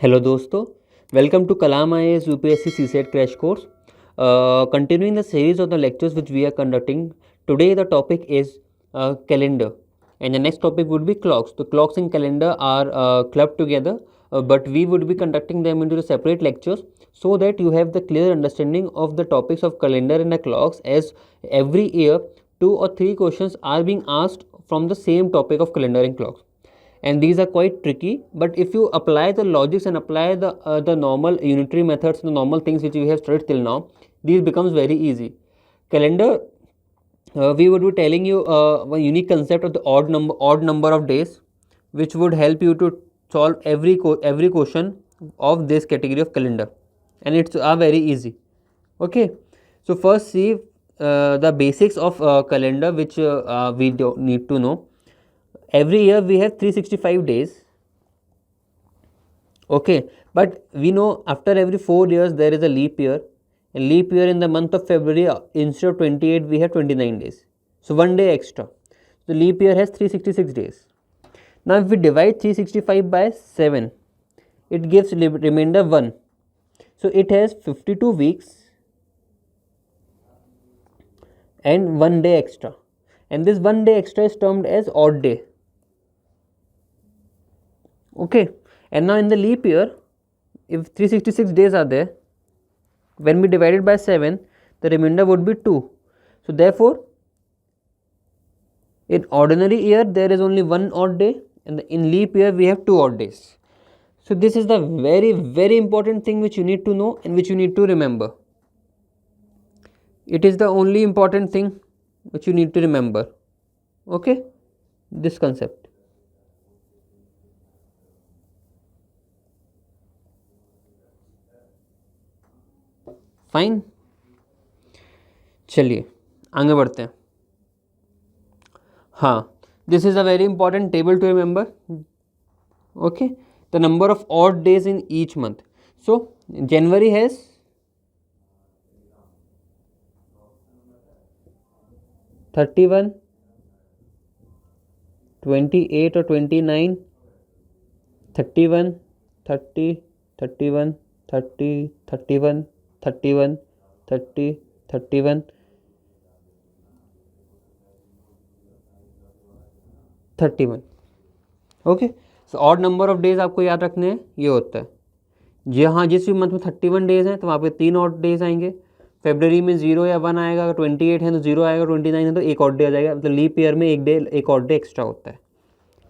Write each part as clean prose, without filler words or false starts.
Hello दोस्तों, welcome to Kalam IAS UPSC CSET crash course. Continuing the series of the lectures which we are conducting, today the topic is calendar and the next topic would be clocks. The clocks and calendar are clubbed together, but we would be conducting them into the separate lectures so that you have the clear understanding of the topics of calendar and the clocks, as every year 2 or 3 questions are being asked from the same topic of calendar and clocks, and these are quite tricky. But if you apply the logics and apply the normal unitary methods, the normal things which we have studied till now, these becomes very easy. Calendar, we would be telling you one unique concept of the odd number of days, which would help you to solve every question of this category of calendar, and it's very easy. Okay, so first see the basics of calendar, which we do need to know. Every year we have 365 days. Okay, but we know after every 4 years there is a leap year, and leap year in the month of February, instead of 28 we have 29 days, so 1 day extra. The leap year has 366 days. Now if we divide 365 by 7, it gives remainder 1, so it has 52 weeks and 1 day extra, and this 1 day extra is termed as odd day. Okay, and now in the leap year, if 366 days are there, when we divide it by 7, the remainder would be 2. So therefore, in ordinary year there is only 1 odd day, and in leap year we have 2 odd days. So this is the very important thing which you need to know and which you need to remember. It is the only important thing which you need to remember. Okay, this concept. Fine, चलिए आगे बढ़ते हैं. हाँ, this is a very important table to remember. Okay, the number of odd days in each month. So January has 31, 28 or 29, 31, 30, 31, 30, 31, 31, 30, 31, 31. Okay, so odd number of days आपको याद रखने हैं, ये होता है जी. हाँ, जिस भी मंथ में 31 डेज हैं तो वहाँ पे 3 ऑड डेज आएंगे. फेब्रवरी में 0 या 1 आएगा, अगर 28 है तो 0 आएगा, 29 है तो एक ऑड डे आ जाएगा. मतलब लीप ईयर में एक ऑड डे एक्स्ट्रा होता है.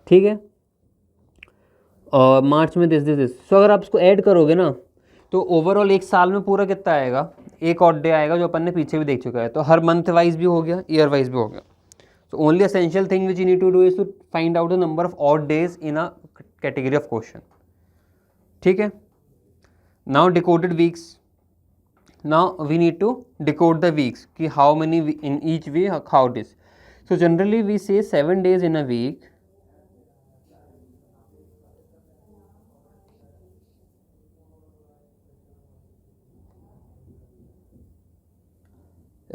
ठीक है, और मार्च में दिस. सो अगर आप इसको ऐड करोगे ना, तो ओवरऑल एक साल में पूरा कितना आएगा, एक ऑड डे आएगा, जो अपन ने पीछे भी देख चुका है. तो हर मंथ वाइज भी हो गया, ईयर वाइज भी हो गया. So only essential thing which you need to do is to find out the number of odd days in a category of question. ठीक है, now decoded weeks. Now we need to decode the weeks कि how many in each week, how it is. So generally we say 7 days in a week.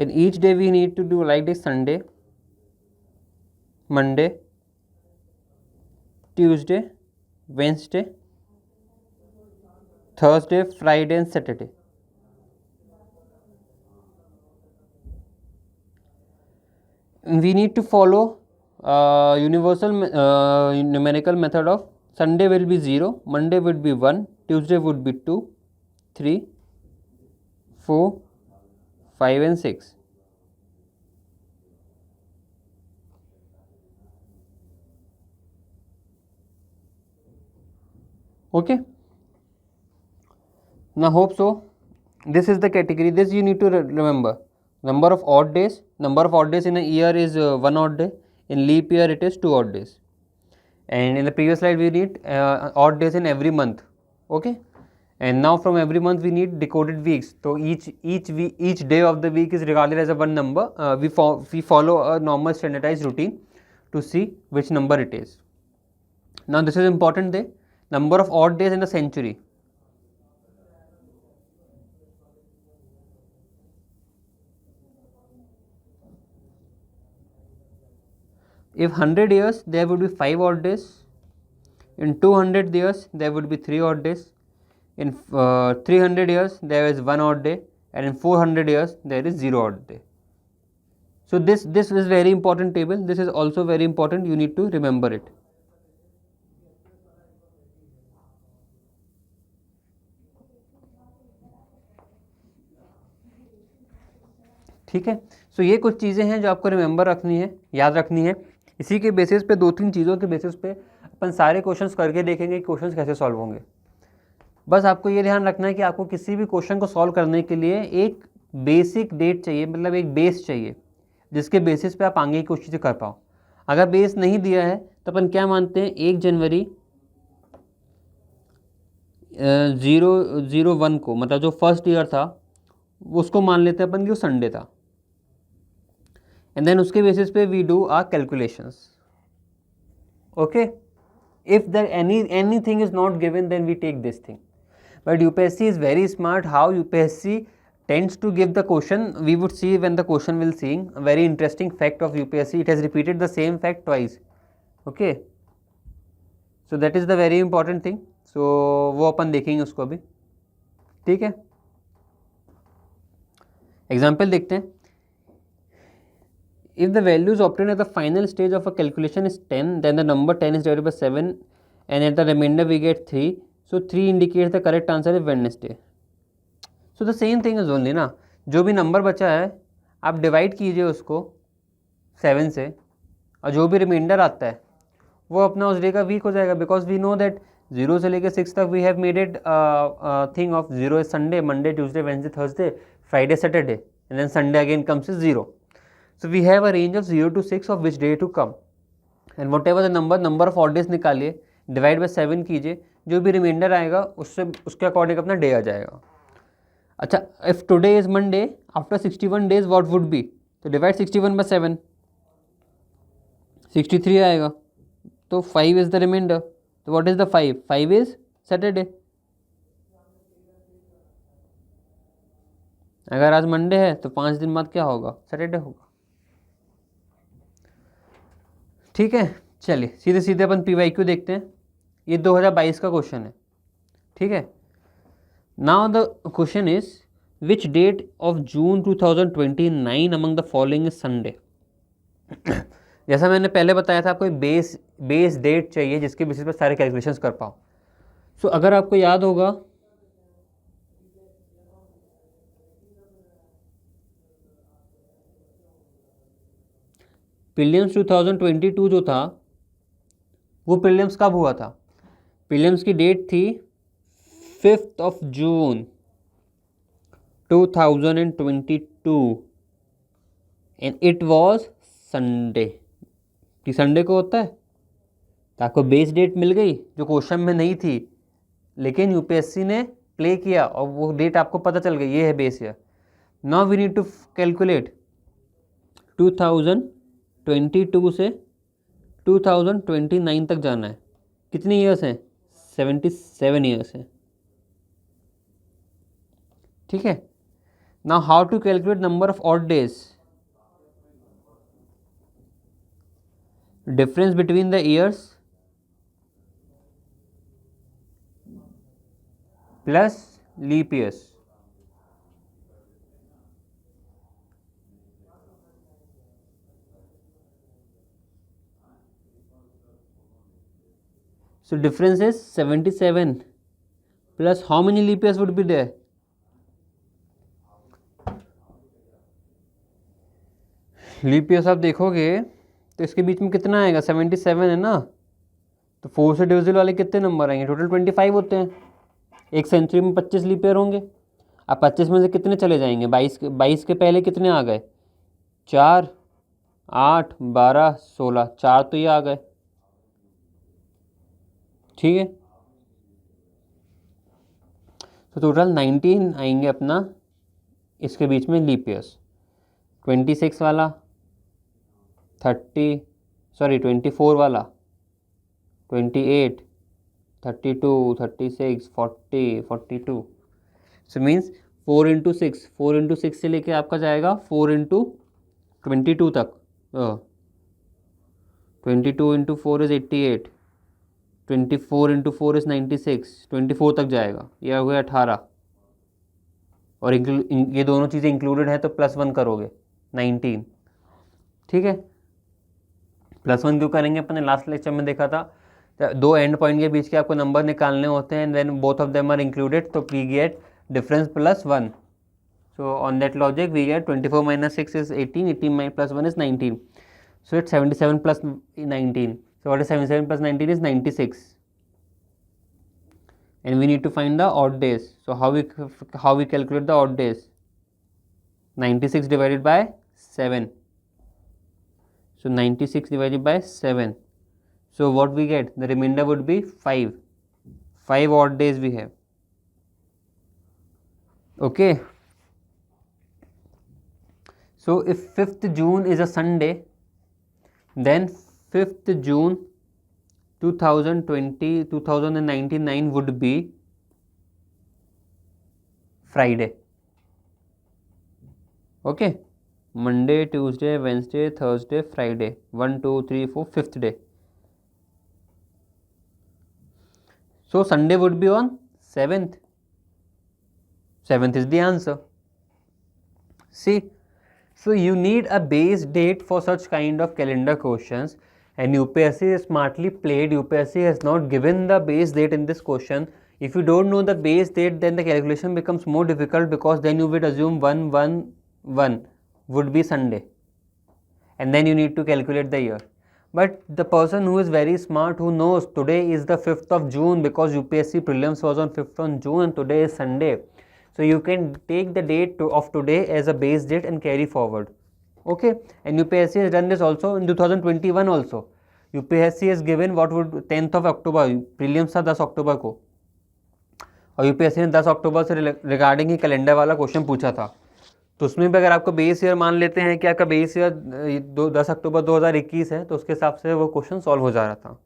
In each day we need to do like this: Sunday, Monday, Tuesday, Wednesday, Thursday, Friday and Saturday. We need to follow universal numerical method of Sunday will be 0, Monday would be 1, Tuesday would be 2, 3, 4, 5 and 6. Okay, now hope so. This is the category. This you need to remember. Number of odd days. Number of odd days in a year is 1 odd day. In leap year it is 2 odd days. And in the previous slide we need odd days in every month. Okay, and now from every month we need decoded weeks. So each day of the week is regarded as a one number. We follow a normal standardized routine to see which number it is. Now this is important day. Number of odd days in a century. If 100 years, there would be 5 odd days. In 200 years, there would be 3 odd days. in 300 years there is 1 odd day, and in 400 years there is 0 odd day. So this is very important table. This is also very important, you need to remember it. ठीक है, सो ये कुछ चीज़ें हैं जो आपको remember रखनी है, याद रखनी है. इसी के बेसिस पे 2-3 चीज़ों के बेसिस पे अपन सारे क्वेश्चंस करके देखेंगे कि क्वेश्चंस कैसे सॉल्व होंगे. बस आपको ये ध्यान रखना है कि आपको किसी भी क्वेश्चन को सॉल्व करने के लिए एक बेसिक डेट चाहिए, मतलब एक बेस चाहिए जिसके बेसिस पे आप आगे की कोशिश कर पाओ. अगर बेस नहीं दिया है तो अपन क्या मानते हैं, 1 जनवरी 001 को, मतलब जो फर्स्ट ईयर था उसको मान लेते हैं अपन कि वो संडे था, एंड देन उसके बेसिस पे we do our calculations. Okay, if there anything is not given then we take this thing. But UPSC is very smart. How UPSC tends to give the question, we would see when the question will seeing a very interesting fact of UPSC. It has repeated the same fact twice. Okay, so that is the very important thing. So वो अपन देखेंगे उसको अभी. ठीक है, example देखते हैं. If the values obtained at the final stage of a calculation is 10, then the number 10 is divided by 7, and at the remainder we get 3. So 3 indicates the correct answer is Wednesday. So the same thing is only ना, जो भी number बचा है आप divide कीजिए उसको 7 से, और जो भी रिमाइंडर आता है वो अपना उस डे का वीक हो जाएगा. बिकॉज वी नो दैट 0 से लेकर 6 तक we have made it thing of 0 is Sunday, Monday, Tuesday, Wednesday, Thursday, Friday, Saturday, and then Sunday again comes is 0. So we have a range of 0 to 6 of which day to come, and whatever the number of odd days निकालिए, divide by 7 कीजिए, जो भी reminder आएगा उससे उसके according अपना day आ जाएगा. अच्छा, if today is Monday, after 61 days what would be, तो डिवाइड 61 बाय 7, 63 आएगा. तो 5 इज द रिमाइंडर. तो what is the 5 is Saturday. अगर आज मंडे है तो 5 दिन बाद क्या होगा, सैटरडे होगा. ठीक है, चलिए सीधे सीधे अपन PYQ देखते हैं. ये 2022 का क्वेश्चन है. ठीक है, now the question is which date of June 2029 among the following is Sunday. जैसा मैंने पहले बताया था, आपको एक बेस डेट चाहिए जिसके बेसिस पर सारे कैलकुलेशंस कर पाओ. सो अगर आपको याद होगा, प्रीलिम्स 2022 जो था वो प्रीलिम्स कब हुआ था, प्रीलिम्स की डेट थी 5 जून 2022, एंड इट वाज संडे. कि संडे को होता है, तो आपको बेस डेट मिल गई जो क्वेश्चन में नहीं थी, लेकिन यूपीएससी ने प्ले किया और वो डेट आपको पता चल गई, ये है base year. Now we need to calculate 2022 से 2029 तक जाना है. कितनी ईयर्स हैं, 77 ईयर्स हैं. ठीक है, now how to calculate number of odd days. Difference between the years plus leap years. So difference is 77 plus how many leap years would be there? Leap years आप देखोगे तो इसके बीच में कितना आएगा, 77 है ना, तो 4 से डिविजिबल वाले कितने नंबर आएंगे, टोटल 25 होते हैं. एक सेंचुरी में 25 लीप ईयर होंगे. अब 25 में से कितने चले जाएंगे, 22 के पहले कितने आ गए, 4, 8, 12, 16, 4 तो ये आ गए. ठीक है, तो टोटल 19 आएंगे अपना इसके बीच में लीप ईयर्स. 26 वाला, 24 वाला, 28, 32, 36, 40, 42. सो मीन्स 4 इंटू 6 से लेके आपका जाएगा 4 इंटू 22 तक. 22 इंटू 4 इज 88, 24 इंटू 4 इज़ 96, 24 तक जाएगा, ये हो गया 18, और ये दोनों चीज़ें इंक्लूडेड है तो +1 करोगे 19, ठीक है। +1 क्यों करेंगे, अपने लास्ट लेक्चर में देखा था, दो एंड पॉइंट के बीच के आपको नंबर निकालने होते हैं, then both of them are included, तो we get difference +1. So on that logic we get 24 minus 6 is 18, 18 plus 1 is 19. So it's 77 plus 19. So what is 77 plus 19 is 96. And we need to find the odd days. So how we calculate the odd days? 96 divided by 7. So 96 divided by 7. So what we get? The remainder would be 5. 5 odd days we have. Okay. So if 5th June is a Sunday, then 5th June 2099 would be Friday. Okay, Monday, Tuesday, Wednesday, Thursday, Friday, 1 2 3 4 5th day. So Sunday would be on 7th. 7th is the answer. See, so you need a base date for such kind of calendar questions, and UPSC is smartly played. UPSC has not given the base date in this question. If you don't know the base date, then the calculation becomes more difficult, because then you would assume 111 would be Sunday, and then you need to calculate the year. But the person who is very smart, who knows today is the 5th of June, because UPSC prelims was on 5th of June and today is Sunday. So you can take the date of today as a base date and carry forward. Okay, and UPSC has done this also in 2021 also. UPSC has given what would 10th of October, prelims था 10 अक्टूबर को, और UPSC ने 10 अक्टूबर से regarding ही calendar वाला question पूछा था, तो उसमें भी अगर आपको बेस ईयर मान लेते हैं कि आपका बेस ईयर 10 अक्टूबर 2021 है, तो उसके हिसाब से वो क्वेश्चन सॉल्व हो जा रहा था.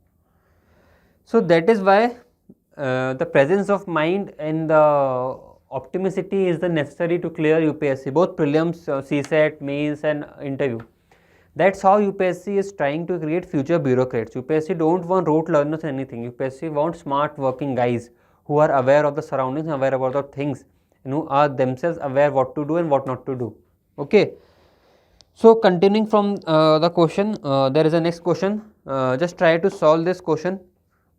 So that is why the presence of mind and the optimicity is the necessary to clear UPSC, both prelims, CSAT, mains and interview. That's how UPSC is trying to create future bureaucrats. UPSC don't want rote learners or anything. UPSC wants smart working guys who are aware of the surroundings, aware about the things, and who are themselves aware what to do and what not to do. Okay. So continuing from the question, there is a next question. Just try to solve this question.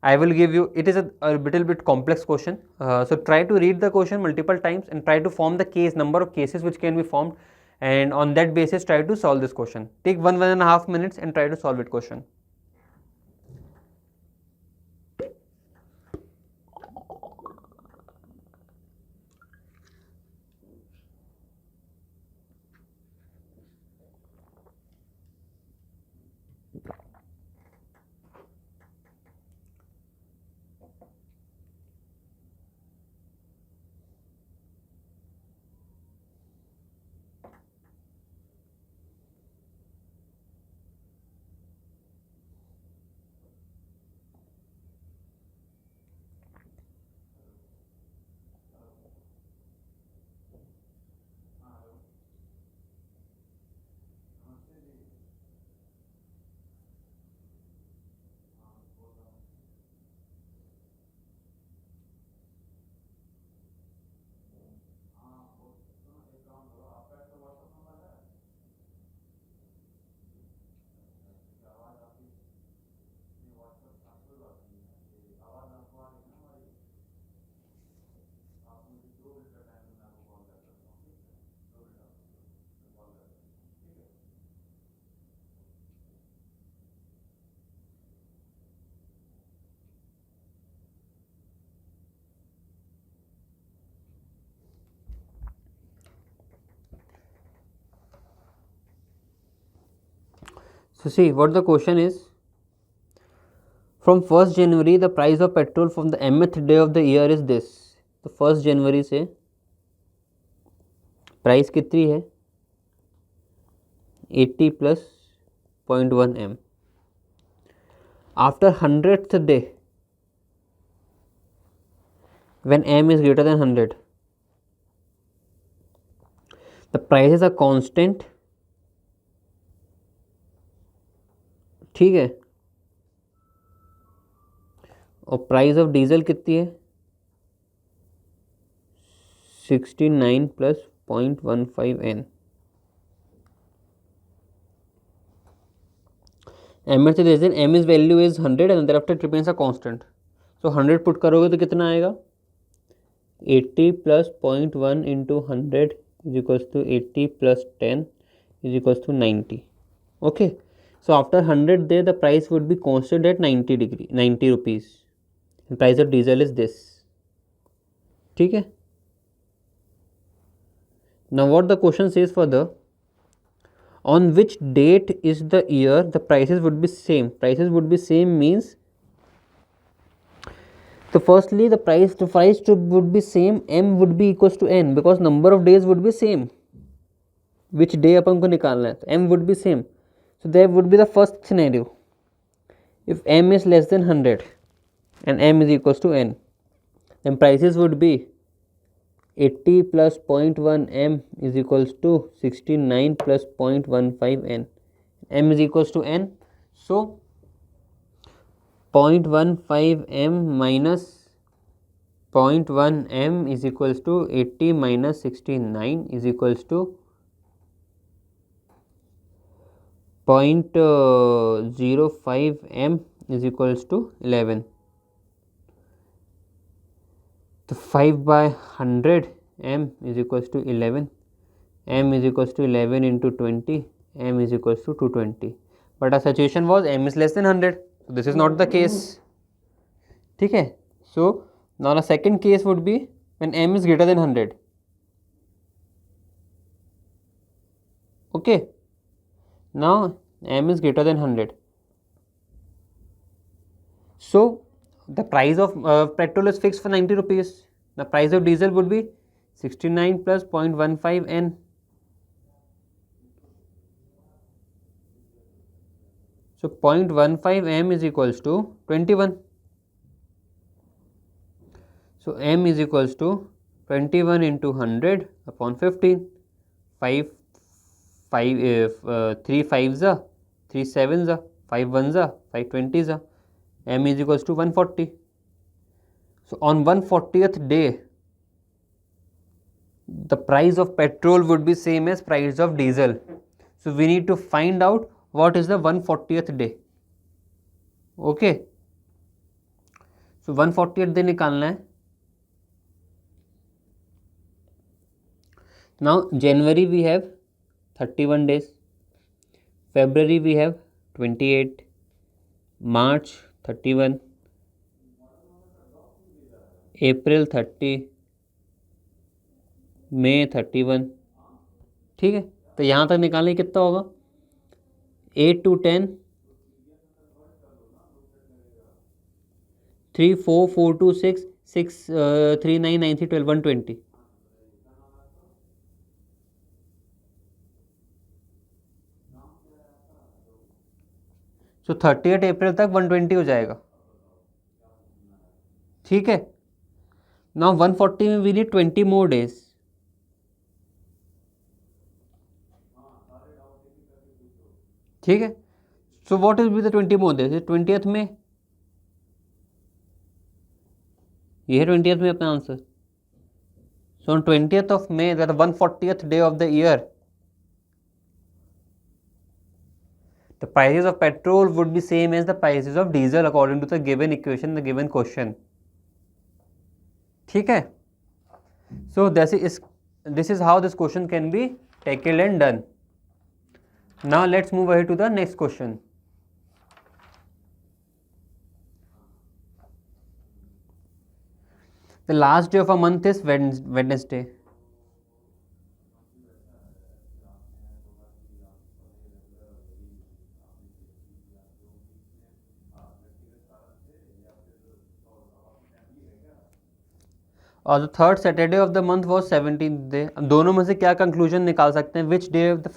I will give you, it is a little bit complex question. So try to read the question multiple times and try to form the case, number of cases which can be formed, and on that basis try to solve this question. Take 1.5 minutes and try to solve it question. So see what the question is. From 1st January the price of petrol from the mth day of the year is this. तो 1st January से price कितनी है 80 plus 0.1 m. After 100th day, when m is greater than 100, the prices are constant. ठीक है, और price of diesel कितनी है 69 plus 0.15 n। M से then M is value is 100 and thereafter it remains a constant. So 100 put करोगे तो कितना आएगा 80 plus 0.1 into 100 is equals to 80 plus 10 is equals to 90। Okay, so after 100 there the price would be constant at 90 rupees and price of diesel is this। ठीक है, now what the question says further, on which date is the year the prices would be same। prices would be same means, so firstly the price would be same, m would be equals to n because number of days would be same, which day अपन को निकालना है, तो m would be same। So there would be the first scenario, if m is less than 100 and m is equals to n, then prices would be 80 plus 0.1 m is equals to 69 plus 0.15 n, m is equals to n, so 0.15 m minus 0.1 m is equals to 80 minus 69 is equals to 0.05 m is equals to 11। तो 5 by 100 m is equals to 11, m is equals to 11 into 20, m is equals to 220, but our situation was m is less than 100, so this is not the case। ठीक है, so now the second case would be when m is greater than 100। okay, now m is greater than 100, so the price of petrol is fixed for 90 rupees, the price of diesel would be 69 plus 0.15 n, so 0.15 m is equals to 21, so m is equals to 21 into 100 upon 15, 5 3 5s are 3 7s are 5 1s are 5 20s are, m is equals to 140। so on 140th day the price of petrol would be same as price of diesel, so we need to find out what is the 140th day। okay, so 140th day निकालना है। now January we have 31 days, February we have 28, March 31, April 30, May 31। ठीक है, तो यहाँ तक निकालने कितना होगा 8 to 10 3 4 4 to 6 6 3 9 9 3 12 120। तो 30 अप्रैल तक 120 हो जाएगा। ठीक है, नाउ 140 में वी नीड 20 मोर डेज। ठीक है, so what is be the 20 more days 20th में, ये है 20th में अपना answer. So on 20th of May that 140th day of the year the prices of petrol would be same as the prices of diesel according to the given equation, the given question। ठीक है, so this is how this question can be tackled and done। now let's move ahead to the next question। the last day of a month is Wednesday। और the third Saturday of the month was 17th day. दोनों में से क्या conclusion निकाल सकते हैं, which day of the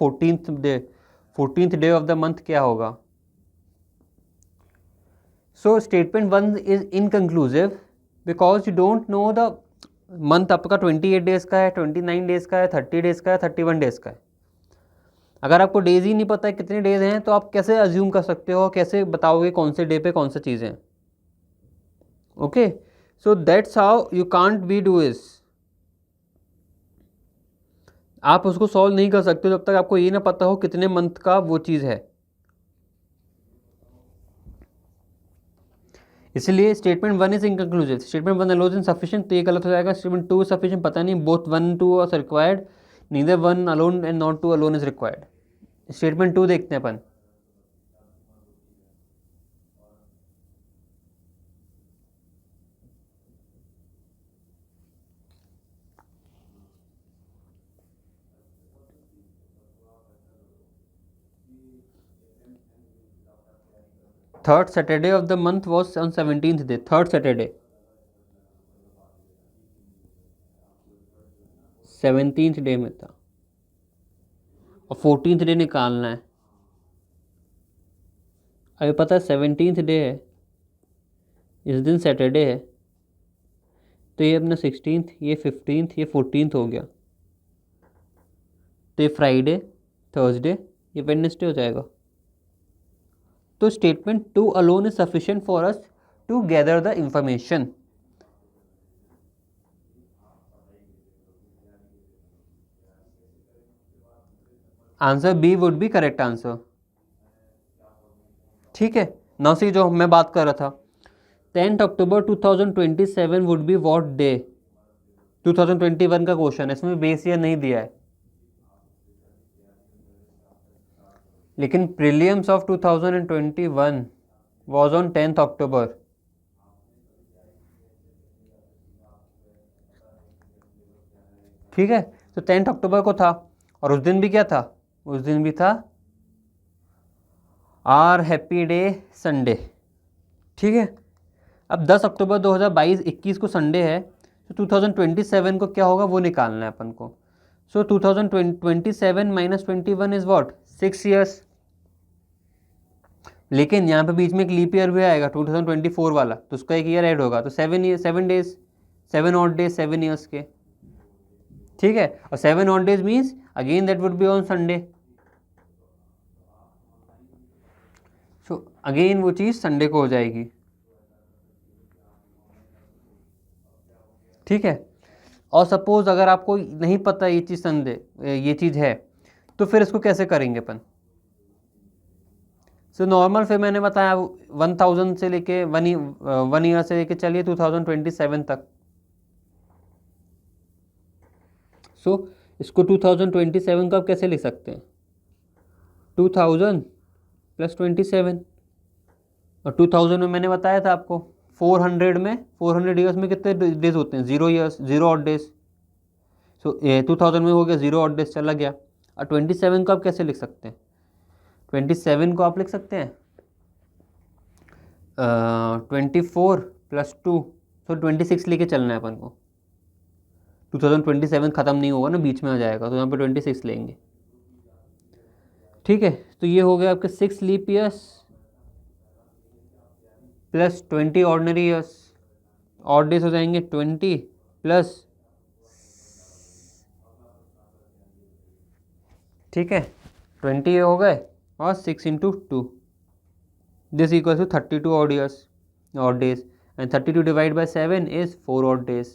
14th day of the month क्या होगा। So statement 1 is inconclusive because you don't know the month आपका 28 डेज का है, 29 डेज का है, 30 डेज का है, 31 डेज का है। अगर आपको डेज ही नहीं पता है कितने डेज हैं तो आप कैसे अज्यूम कर सकते हो, कैसे बताओगे कौन से डे पे कौन सी चीज़ें हैं। Okay, so that's how you can't be do इस, आप उसको सॉल्व नहीं कर सकते जब तक आपको ये ना पता हो कितने मंथ का वो चीज़ है। इसलिए statement 1 is inconclusive, statement 1 alone is sufficient, तो ये गलत हो जाएगा। स्टेटमेंट 2 इज सफिशिएंट, पता नहीं, both 1 2 are required, neither 1 alone and not 2 alone is required. Statement 2 देखते हैं अपन। Third Saturday of the month was on 17th day, third Saturday 17th day में था, और 14th डे निकालना है। अभी पता है 17th डे है, इस दिन सैटरडे है, तो ये अपना 16th, ये 15th, ये 14th हो गया, तो ये फ्राइडे, थर्सडे, ये वेडनेसडे हो जाएगा। तो statement 2 alone is sufficient for us to gather the information. Answer B would be correct answer. ठीक है, नाउ सी जो मैं बात कर रहा था, 10 अक्टूबर 2027 वुड बी व्हाट डे? 2021 का क्वेश्चन है, इसमें बेस ईयर नहीं दिया है, लेकिन prelims of 2021 was on 10th अक्टूबर। ठीक है, तो 10th अक्टूबर को था, और उस दिन भी क्या था? उस दिन भी था आर हैप्पी डे संडे। ठीक है, अब 10 अक्टूबर 2022-21 को संडे है, तो 2027 को क्या होगा वो निकालना है अपन को। सो 2027 माइनस 21 इज व्हाट? 6 ईयर्स। लेकिन यहाँ पे बीच में एक लीप ईयर भी आएगा 2024 वाला, तो उसका एक ईयर ऐड होगा, तो 7 डेज, 7 ऑड डेज 7 ईयर्स के। ठीक है, और 7 odd days means again that would be on Sunday, so again वो चीज़ संडे को हो जाएगी। ठीक है, और सपोज अगर आपको नहीं पता ये चीज़ संडे ये चीज़ है, तो फिर इसको कैसे करेंगे अपन? सो नॉर्मल फिर मैंने बताया 1000 से लेके 1 ईयर से लेके चलिए 2027 तक। सो इसको 2027 का आप कैसे लिख सकते हैं? 2000 प्लस 27, और 2000 में मैंने बताया था आपको 400 में, 400 ईयर्स में कितने डेज होते हैं? 0 ईयर्स, 0 ऑड डेज। सो 2000 में हो गया 0 ऑड डेज, चला गया। और 27 को आप कैसे लिख सकते हैं? 27 को आप लिख सकते हैं 24 प्लस 2, तो 26 लेके चलना है अपन को। 2027 ख़त्म नहीं होगा ना, बीच में आ जाएगा, तो यहाँ पे 26 लेंगे। ठीक है, तो ये हो गया आपके 6 leap years plus 20 ordinary years, odd days हो जाएंगे 20 प्लस, ठीक है, 20 हो गए, और 6 into 2, this equal to 32 odd years, odd days, and 32 divide by 7 is 4 odd days.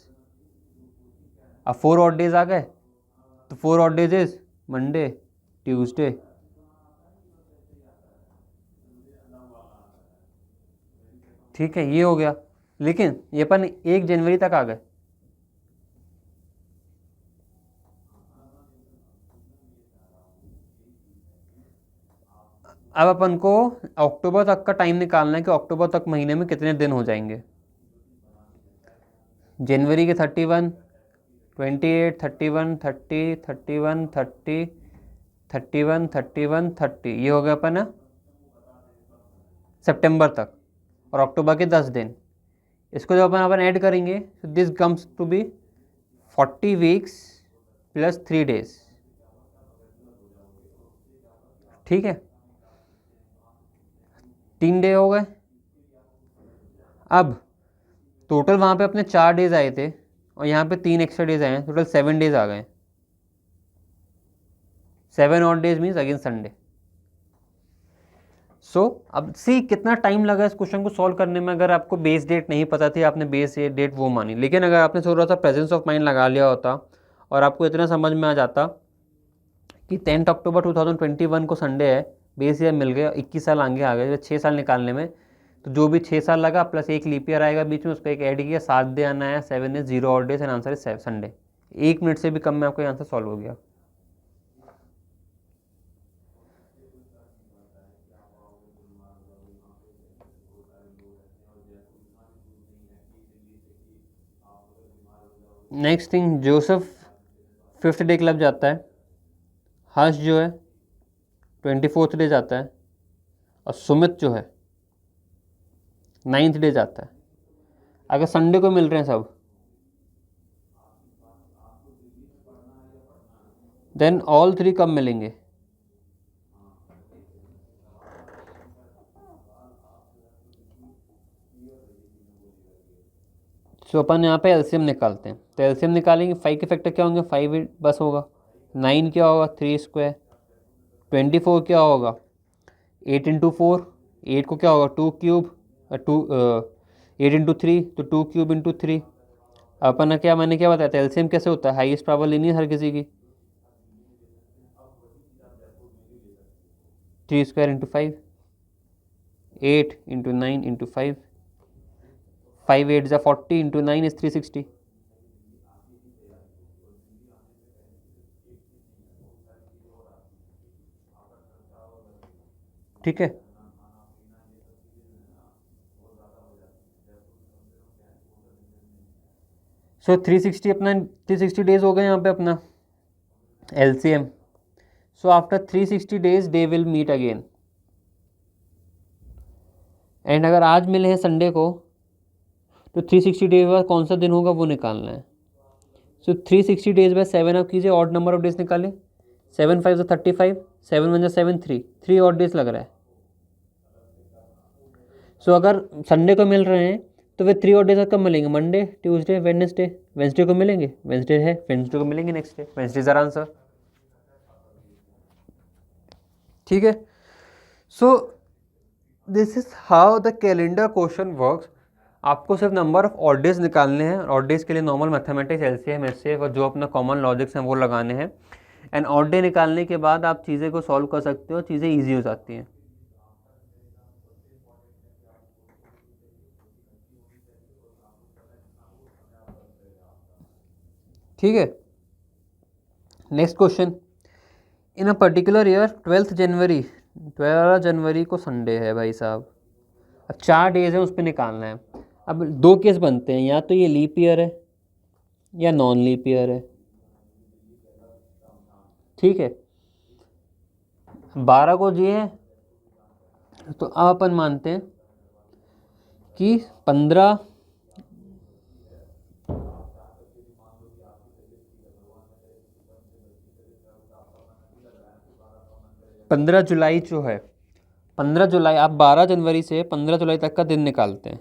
अब 4 ऑड डेज आ गए, तो 4 odd days is Monday, Tuesday, ठीक है, ये हो गया। लेकिन ये अपन 1 जनवरी तक आ गए, अब अपन को अक्टूबर तक का टाइम निकालना है कि अक्टूबर तक महीने में कितने दिन हो जाएंगे। जनवरी के 31, 28, 31, 30, 31, 30, 31, 31, 30, ये हो गया अपन सितंबर तक, और अक्टूबर के 10 दिन। इसको जब अपन ऐड करेंगे, तो this comes to be 40 weeks plus 3 days. ठीक है, 3 डे हो गए। अब टोटल वहाँ पे अपने 4 डेज आए थे, और यहाँ पे 3 एक्स्ट्रा डेज आए हैं, टोटल 7 डेज आ गए। 7 odd days means again Sunday. अब सी कितना टाइम लगा इस क्वेश्चन को सॉल्व करने में। अगर आपको बेस डेट नहीं पता थी, आपने बेस डेट वो मानी, लेकिन अगर आपने थोड़ा सा प्रेजेंस ऑफ माइंड लगा लिया होता और आपको इतना समझ में आ जाता कि 10 अक्टूबर 2021 को संडे है, बेस ईयर मिल गया, 21 साल आगे आ गए, 6 साल निकालने में, तो जो भी 6 साल लगा प्लस एक लीप ईयर आएगा बीच में, उसका एक ऐड किया, 7 डे आना है, 7 इज 0 और days and answer is Sunday. 1 minute से भी कम में आपका आंसर सॉल्व हो गया। Next thing, Joseph 5th day club जाता है, हर्ष जो है 24th डे जाता है, और सुमित जो है 9th डे जाता है। अगर संडे को मिल रहे हैं सब, देन ऑल 3 कब मिलेंगे? सो अपन यहाँ पे एलसीएम निकालते हैं, तो एलसीएम निकालेंगे, 5 के फैक्टर क्या होंगे? 5 बस होगा। 9 क्या होगा? 3 स्क्वायर। 24 क्या होगा? 8 इंटू 4, 8 को क्या होगा? 2 क्यूब, 8 इंटू 3 तो 2 क्यूब इंटू 3। अपन क्या, मैंने क्या बताया था, एलसीएम कैसे होता है? हाईएस्ट पावर लेनी है हर किसी की, 3 स्क्वायर इंटू 5, 8 इंटू 9 इंटू 5, 5 8 जा 40 इंटू 9 इज 360। ठीक है, सो 360 अपना 360 डेज हो गए यहाँ पे अपना LCM. So after 360 days they will meet again. And अगर आज मिले हैं संडे को, तो 360 डेज बाद कौन सा दिन होगा वो निकालना है। सो 360 डेज बाद 7 आप कीजिए, ऑड नंबर ऑफ डेज निकालें। 7 5 35, 7 1 7 3 ऑड डेज लग रहा है। सो अगर संडे को मिल रहे हैं तो वे 3 ऑड डेज कब मिलेंगे? Monday, Tuesday, Wednesday. वेंसडे को मिलेंगे, वेंसडे है, वेंसडे को मिलेंगे next day, Wednesday is our answer. ठीक है, so this is how the calendar question works. आपको सिर्फ नंबर ऑफ ऑड डेज निकालने हैं। ऑड डेज के लिए नॉर्मल मैथमेटिक्स, एलसीएम, एचसीएफ और जो अपना कॉमन लॉजिक्स हैं वो लगाने हैं। एंड ऑड डे निकालने के बाद आप चीज़ें को सॉल्व कर सकते हो, चीज़ें ईजी हो जाती हैं। ठीक है, next question, in a particular year 12 जनवरी को संडे है भाई साहब। अब 4 डेज है, उस पर निकालना है। अब 2 केस बनते हैं, या तो ये लीप ईयर है या नॉन लीप ईयर है। ठीक है, 12 को जी है, तो अब अपन मानते हैं कि 15 जुलाई जो है, 15 जुलाई, आप 12 जनवरी से 15 जुलाई तक का दिन निकालते हैं।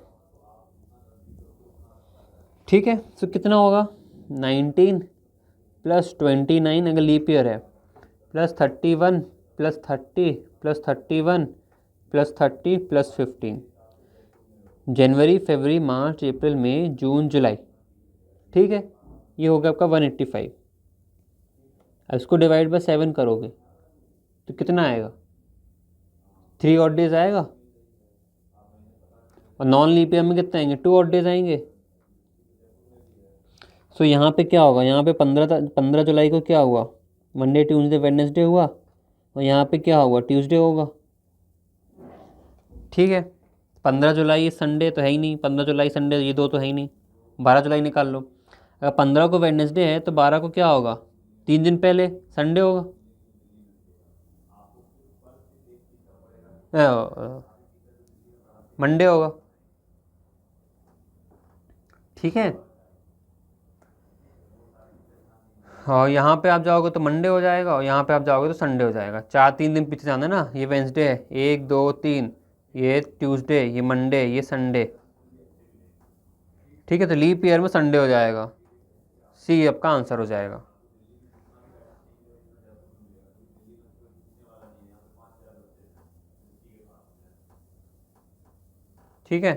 ठीक है, तो कितना होगा? 19 प्लस 29 अगर लीप ईयर है, plus 31 plus 30 plus 31 plus 30 plus 15, जनवरी, फरवरी, मार्च, अप्रैल, मई, जून, जुलाई। ठीक है, ये हो गया आपका 185। अब इसको डिवाइड बाय 7 करोगे तो कितना आएगा? 3 ऑड डेज आएगा। और नॉन लीप ईयर में कितने आएंगे? 2 ऑड डेज आएंगे। सो यहाँ पे क्या होगा? यहाँ पे 15 जुलाई को क्या हुआ? मंडे, ट्यूसडे, वेडनेसडे हुआ, और यहाँ पे क्या होगा? ट्यूसडे होगा। ठीक है, 15 जुलाई संडे तो है ही नहीं, 15 जुलाई संडे ये दो तो है ही नहीं, 12 जुलाई निकाल लो। अगर 15 को वेडनेसडे है तो 12 को क्या होगा? 3 दिन पहले संडे होगा, मंडे होगा। ठीक है, और यहाँ पे आप जाओगे तो मंडे हो जाएगा, और यहाँ पे आप जाओगे तो संडे हो जाएगा। 3 दिन पीछे जाना है ना, ये वेंसडे है, 1 2 3, ये ट्यूसडे, ये मंडे, ये संडे। ठीक है, तो लीप ईयर में संडे हो जाएगा, सी आपका आंसर हो जाएगा। ठीक है.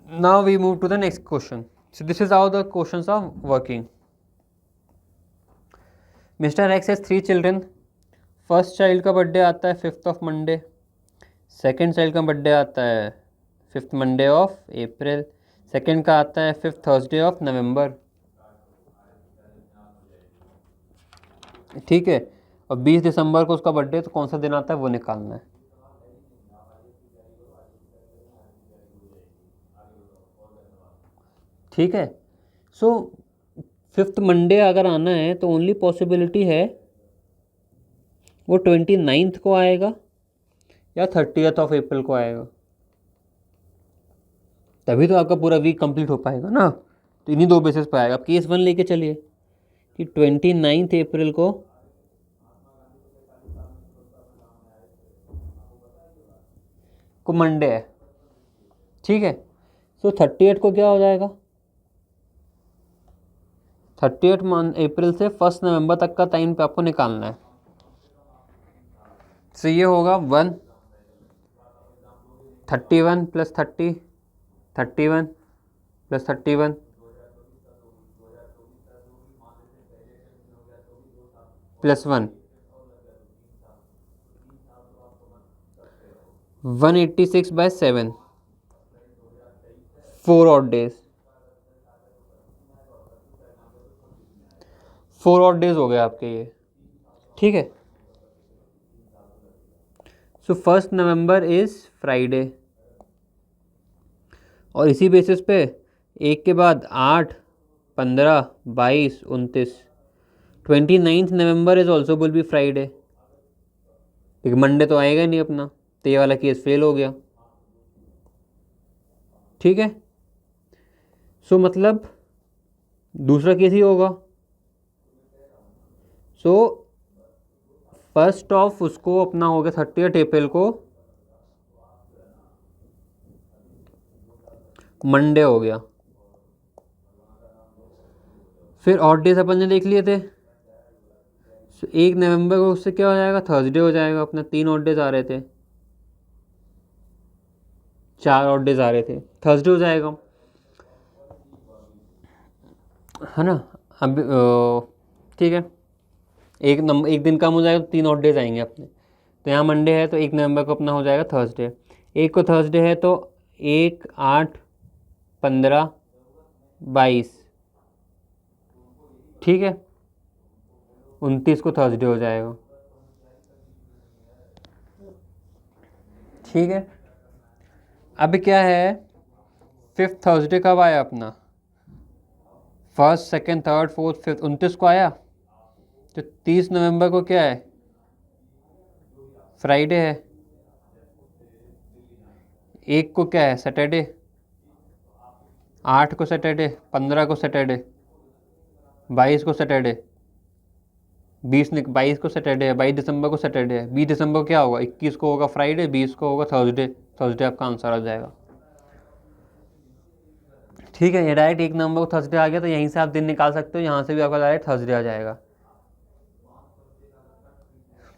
Now we move to the next question. So this is how the questions are working. Mr. X has 3 children. First child का बर्थडे आता है 5th of Monday. Second child का बर्थडे आता है 5th Monday of April. Second का आता है 5th Thursday of November. ठीक है. और 20 दिसंबर को उसका बर्थडे, तो कौन सा दिन आता है वो निकालना है. ठीक है. सो 5th मंडे अगर आना है तो ओनली पॉसिबिलिटी है वो 29th को आएगा या 30th ऑफ अप्रैल को आएगा. तभी तो आपका पूरा वीक कंप्लीट हो पाएगा ना. तो इन्हीं 2 बेसिस पर आएगा. आप केस 1 लेके चलिए कि 29th अप्रैल को मंडे है. ठीक है. सो 30th को क्या हो जाएगा, 30th अप्रैल से 1 नवंबर तक का टाइम पे आपको निकालना है. तो ये होगा 1 31 plus 30 31 plus 31 plus 1 186/7 4 odd days. 4 odd days हो गए आपके ये. ठीक है. सो 1 नवंबर इज़ फ्राइडे. और इसी बेसिस पे एक के बाद 8 15 22 29 29th November is also will be Friday. क्योंकि मंडे तो आएगा नहीं अपना, तो ये वाला केस फेल हो गया. ठीक है. सो मतलब दूसरा केस ही होगा. सो फर्स्ट ऑफ उसको अपना हो गया 30th अप्रैल को मंडे हो गया. फिर ऑड डेज अपन ने देख लिए थे. 1 नवंबर को उससे क्या हो जाएगा, थर्सडे हो जाएगा अपना. 3 ऑड डेज आ रहे थे, 4 ऑड डेज आ रहे थे, थर्सडे हो जाएगा, है ना. अब ठीक है. एक दिन कम हो जाएगा तो 3 ऑड डेज आएंगे अपने. तो यहाँ मंडे है तो 1 नवंबर को अपना हो जाएगा थर्सडे. 1 को थर्सडे है तो 1 8 15 22. ठीक है. 29 को थर्सडे हो जाएगा. ठीक है. अब क्या है, 5th थर्सडे कब आया अपना, 1st 2nd 3rd 4th 5th 29 को आया. तो 30 नवंबर को क्या है, फ्राइडे है. 1 को क्या है, सैटरडे. 8 को सैटरडे, 15 को सैटरडे, 22 को सैटरडे, 22 को सैटरडे है, 22 दिसंबर को सैटरडे है. 20 दिसंबर को क्या होगा, 21 को होगा फ्राइडे, 20 को होगा थर्सडे. थर्सडे आपका आंसर आ जाएगा. ठीक है. ये डायरेक्ट 1 नवंबर को थर्सडे आ गया तो यहीं से आप दिन निकाल सकते हो. यहाँ से भी आपका डायरेक्ट थर्सडे आ जाएगा.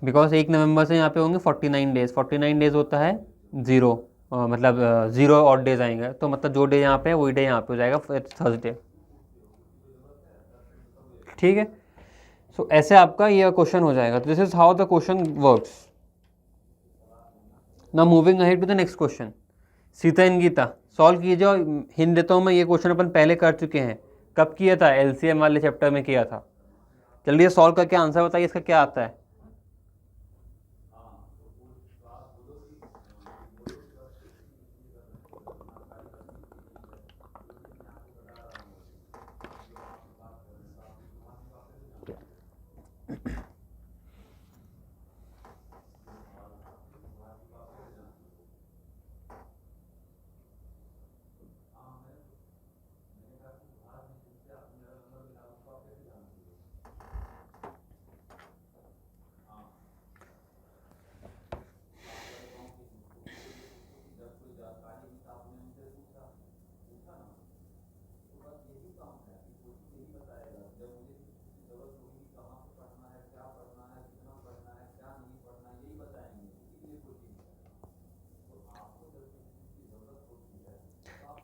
बिकॉज 1 नवंबर से यहाँ पे होंगे 49 डेज. 49 डेज होता है ज़ीरो, मतलब 0 ऑड डेज आएंगे. तो मतलब जो डे यहाँ पे है वही डे यहाँ पे हो जाएगा थर्सडे. ठीक है. सो ऐसे आपका ये क्वेश्चन हो जाएगा. This is how the question works. Now moving ahead to the next question. Sita and Gita solve कीजिए. और हिंट देता हूँ मैं, ये क्वेश्चन अपन पहले कर चुके हैं. कब किया था, एलसीएम वाले चैप्टर में किया था. जल्दी सॉल्व करके आंसर बताइए इसका क्या आता है.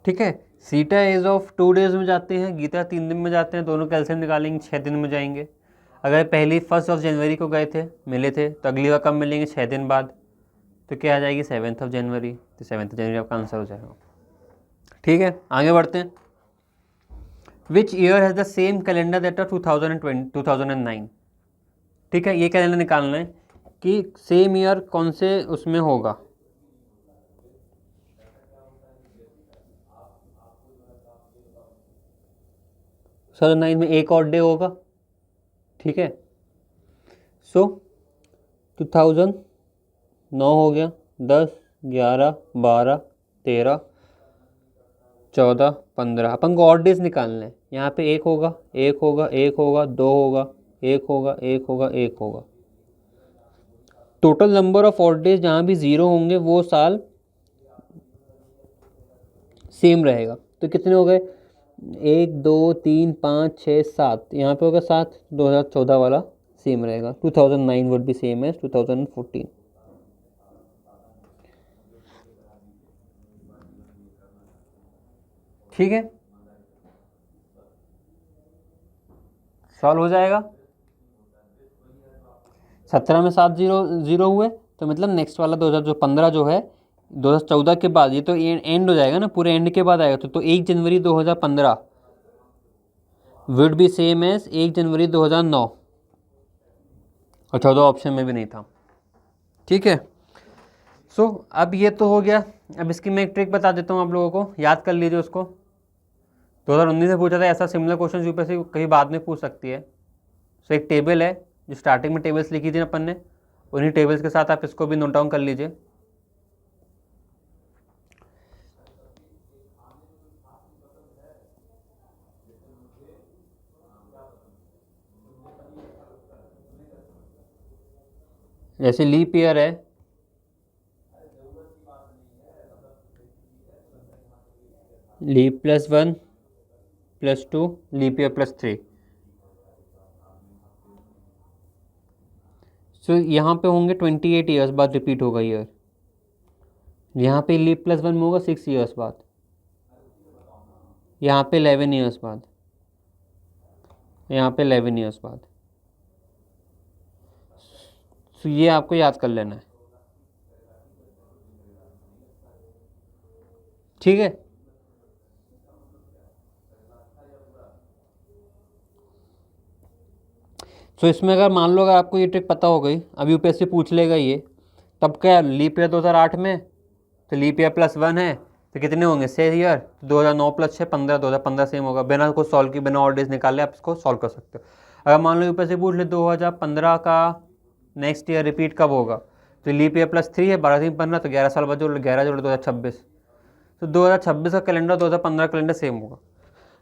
ठीक है। सीटा एज ऑफ 2 डेज में जाते हैं, गीता 3 दिन में जाते हैं, दोनों कैल्शियम निकालेंगे 6 दिन में जाएंगे। अगर पहली 1 जनवरी को गए थे, मिले थे, तो अगली बार कब मिलेंगे? 6 दिन बाद। तो क्या आ जाएगी? 7 जनवरी। तो 7 जनवरी आपका आंसर हो जाएगा। ठीक है, आगे बढ़ते हैं। Which year has the same calendar that of 2009। ठीक है, ये कैलेंडर निकालना है कि सेम ईयर कौन से उसमें होगा। सर 9 में एक और डे होगा। ठीक है, सो 2009 हो गया, 10, 11, 12, 13, 14, 15। अपन को ऑड डेज निकालना है। यहाँ पे एक होगा, एक होगा, एक होगा, दो होगा, एक होगा, एक होगा, एक होगा। Total number of odd days जहाँ भी 0 होंगे वो साल सेम रहेगा। तो कितने हो गए? 1, 2, 3, 5, 6, 7। यहाँ पे होगा 7। 2014 वाला सेम रहेगा। 2009 वुड बी सेम एज 2014। ठीक है, सॉल्व हो जाएगा। 17 में 7 0 हुए, तो मतलब नेक्स्ट वाला 2015 जो है 2014 के बाद, ये तो एंड हो जाएगा ना, पूरे एंड के बाद आएगा। तो 1 जनवरी 2015 वुड बी सेम एज 1 जनवरी 2009। और 14 ऑप्शन में भी नहीं था। ठीक है, सो अब ये तो हो गया। अब इसकी मैं एक ट्रिक बता देता हूँ आप लोगों को, याद कर लीजिए उसको। 2019 में पूछा था, ऐसा सिमिलर क्वेश्चन यूपीएससी कहीं बाद में पूछ सकती है। सो एक टेबल है, जो स्टार्टिंग में टेबल्स लिखी थी अपन ने, उन्हीं टेबल्स के साथ आप इसको भी नोट डाउन कर लीजिए। जैसे लीप ईयर है, लीप +1 +2, लीप ईयर +3। सो यहाँ पे होंगे 28 ईयर्स बाद रिपीट होगा ईयर। यहाँ पे लीप +1 में होगा 6 ईयर्स बाद। यहाँ पे 11 ईयर्स बाद। यहाँ पे 11 ईयर्स बाद। सो ये आपको याद कर लेना है। ठीक है, सो इसमें अगर मान लो, अगर आपको ये ट्रिक पता हो गई, अब यूपीएससी पूछ लेगा ये, तब क्या लीप ईयर 2008 में, तो लीप ईयर +1 है, तो कितने होंगे? 6 ईयर। 2009 + 6 15, 2015 सेम होगा। बिना कुछ सॉल्व की, बिना और डेज निकाले आप इसको सॉल्व कर सकते हो। अगर मान लो यूपीएससी पूछ ले 2015 का नेक्स्ट ईयर रिपीट कब होगा, तो लीप ईयर +3 है, 12 3 15, तो 11 साल बाद जोड़, 11 जोड़ 2026। तो 2026 का कैलेंडर 2015 कैलेंडर सेम होगा।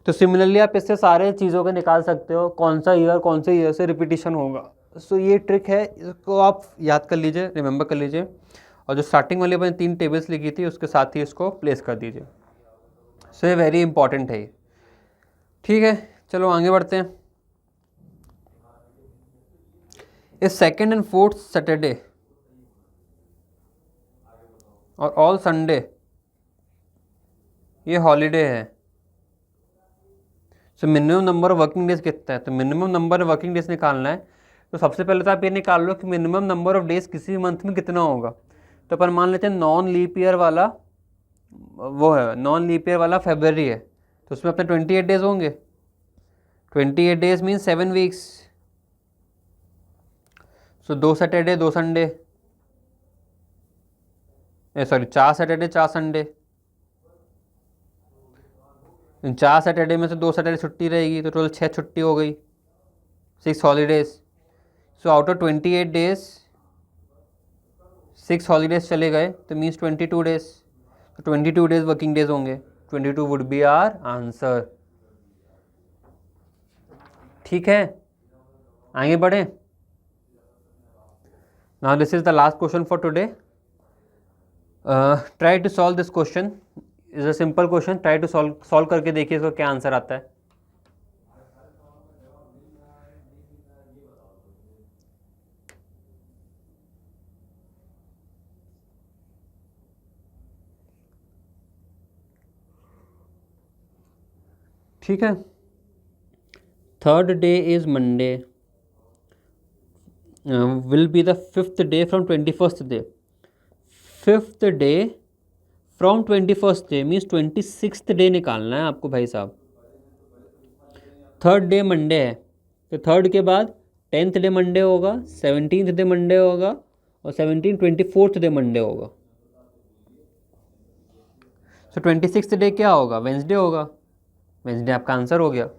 तो सिमिलरली आप इससे सारे चीज़ों को निकाल सकते हो, कौन सा ईयर कौन से ईयर से रिपीटिशन होगा। सो ये ट्रिक है, इसको आप याद कर लीजिए, रिमेंबर कर लीजिए। और जो स्टार्टिंग वाली अपने 3 टेबल्स लिखी थी उसके साथ ही इसको प्लेस कर दीजिए। सो ये वेरी इंपॉर्टेंट है ये। ठीक है, चलो आगे बढ़ते हैं। इस 2nd and 4th सैटरडे और ऑल संडे ये हॉलीडे है। So minimum number of working days कितना है? तो minimum number of working days निकालना है। तो सबसे पहले तो आप ये निकाल लो कि मिनिमम नंबर ऑफ डेज किसी मंथ में कितना होगा। तो अपन मान लेते हैं नॉन लीप ईयर वाला, वो है नॉन लीप ईयर वाला फरवरी है, तो उसमें अपने 28 डेज होंगे। 28 डेज मीन 7 वीक्स। सो 2 Saturday 2 Sunday, sorry 4 Saturday 4 Sunday. 4 Saturday में से 2 सैटरडे छुट्टी रहेगी, तो टोटल 6 छुट्टी हो गई, 6 holidays. So out of 28 days 6 holidays चले गए, तो मीन्स 22 डेज। तो 22 डेज वर्किंग डेज होंगे। 22 वुड बी आर आंसर। ठीक है, आगे बढ़े। Now this is the last question for today. Try to solve this question, is a simple question. Try to solve करके देखिए इसका क्या आंसर आता है। ठीक है. Third day is Monday, will be the fifth day from 21st day. Fifth day from 21st day means 26th day निकालना है आपको भाई साहब. थर्ड डे मंडे है तो थर्ड के बाद 10th डे मंडे होगा, 17th डे मंडे होगा और 24th डे मंडे होगा. सो 26th डे क्या होगा? वेंसडे होगा. वेंसडे आपका आंसर हो गया.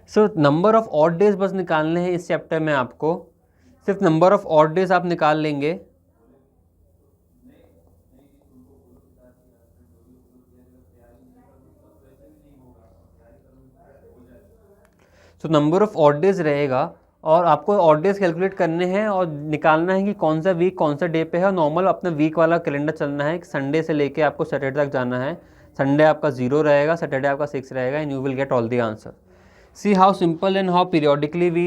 So number of odd days बस निकालने हैं इस चैप्टर में आपको. सिर्फ नंबर ऑफ ऑड डेज आप निकाल लेंगे. So number of odd days रहेगा और आपको ऑड डेज कैलकुलेट करने हैं और निकालना है कि कौन सा वीक कौन सा डे पे है. नॉर्मल अपना वीक वाला कैलेंडर चलना है. संडे से लेके आपको सैटरडे तक जाना है. संडे आपका 0 रहेगा, सैटरडे आपका 6 रहेगा and you will get all the answer. See how simple and how periodically we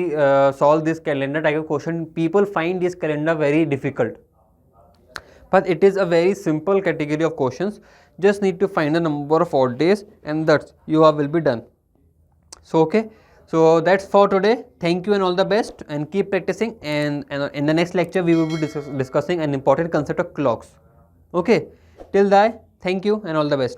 solve this calendar type of question. People find this calendar very difficult, but it is a very simple category of questions. Just need to find the number of odd days and that's you will be done. So okay, so that's for today. Thank you and all the best and keep practicing, and in the next lecture we will be discussing an important concept of clocks. Okay, till then thank you and all the best.